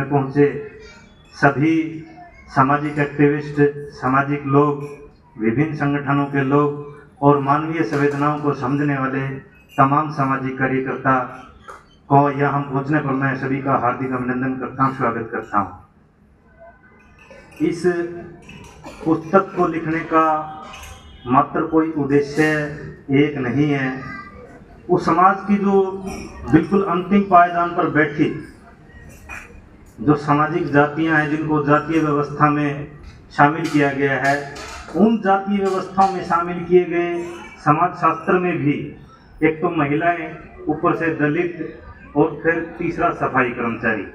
पहुँचे सभी सामाजिक एक्टिविस्ट, सामाजिक लोग, विभिन्न संगठनों के लोग और मानवीय संवेदनाओं को समझने वाले तमाम सामाजिक कार्यकर्ता को यहाँ पहुँचने पर मैं सभी का हार्दिक अभिनंदन करता हूँ, स्वागत करता हूँ। इस पुस्तक को लिखने का मात्र कोई उद्देश्य एक नहीं है। उस समाज की जो बिल्कुल अंतिम पायदान पर बैठी जो सामाजिक जातियां हैं, जिनको जातीय व्यवस्था में शामिल किया गया है, उन जातीय व्यवस्थाओं में शामिल किए गए समाज शास्त्र में भी एक तो महिलाएं, ऊपर से दलित और फिर तीसरा सफाई कर्मचारी,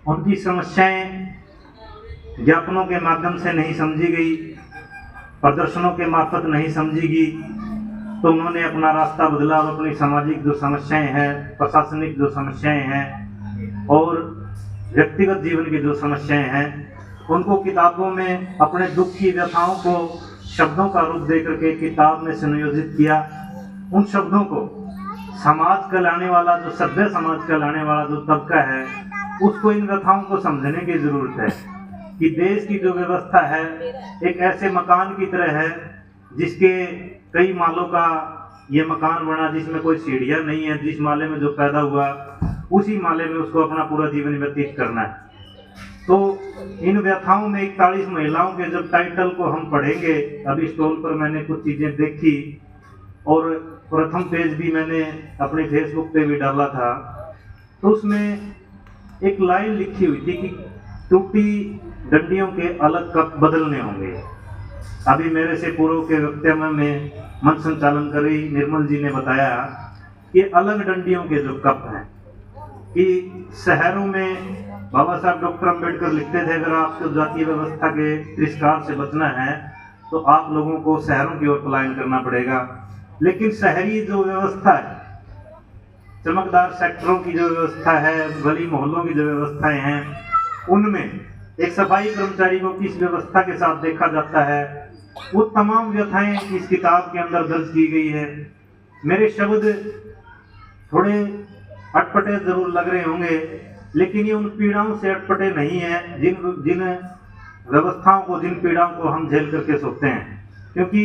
उनकी समस्याएं ज्ञापनों के माध्यम से नहीं समझी गई, प्रदर्शनों के मार्फत नहीं समझी गई, तो उन्होंने अपना रास्ता बदला और अपनी सामाजिक जो समस्याएं हैं, प्रशासनिक जो समस्याएं हैं और व्यक्तिगत जीवन की जो समस्याएं हैं, उनको किताबों में अपने दुख की व्यथाओं को शब्दों का रूप दे करके किताब में संयोजित किया। उन शब्दों को समाज कहलाने वाला, जो सभ्य समाज कहलाने वाला जो तबका है, उसको इन व्यथाओं को समझने की जरूरत है कि देश की जो व्यवस्था है एक ऐसे मकान की तरह है जिसके कई मालों का ये मकान बना, जिसमें कोई सीढ़ियाँ नहीं है, जिस माले में जो पैदा हुआ उसी माले में उसको अपना पूरा जीवन व्यतीत करना है। तो इन व्यथाओं में 41 महिलाओं के जब टाइटल को हम पढ़ेंगे, अभी स्टॉल पर मैंने कुछ चीज़ें देखी और प्रथम पेज भी मैंने अपने फेसबुक पे भी डाला था, तो उसमें एक लाइन लिखी हुई थी कि टूटी डंडियों के अलग कप बदलने होंगे। अभी मेरे से पूर्व के वक्तव्य में मंच संचालन कर रही निर्मल जी ने बताया कि अलग डंडियों के जो कप हैं, कि शहरों में बाबा साहब डॉक्टर अम्बेडकर लिखते थे, अगर आपको जातीय व्यवस्था के तिरस्कार से बचना है तो आप लोगों को शहरों की ओर पलायन करना पड़ेगा। लेकिन शहरी जो व्यवस्था है, चमकदार सेक्टरों की जो व्यवस्था है, गली मोहल्लों की जो व्यवस्थाएं हैं, उनमें एक सफाई कर्मचारी को किस व्यवस्था के साथ देखा जाता है, वो तमाम व्यथाएं इस किताब के अंदर दर्ज की गई है। मेरे शब्द थोड़े अटपटे जरूर लग रहे होंगे, लेकिन ये उन पीड़ाओं से अटपटे नहीं है जिन व्यवस्थाओं को, जिन पीड़ाओं को हम झेल करके सोते हैं। क्योंकि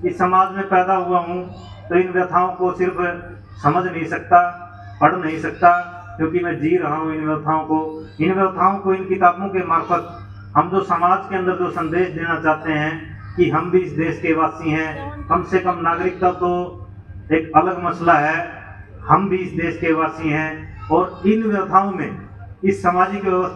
इस समाज में पैदा हुआ हूँ तो इन व्यथाओं को सिर्फ समझ नहीं सकता, पढ़ नहीं सकता, क्योंकि मैं जी रहा हूँ इन व्यथाओं को इन किताबों के मार्फत हम जो समाज के अंदर जो संदेश देना चाहते हैं कि हम भी इस देश के वासी हैं, कम से कम नागरिकता तो एक अलग मसला है, हम भी इस देश के वासी हैं और इन व्यथाओं में इस सामाजिक व्यवस्था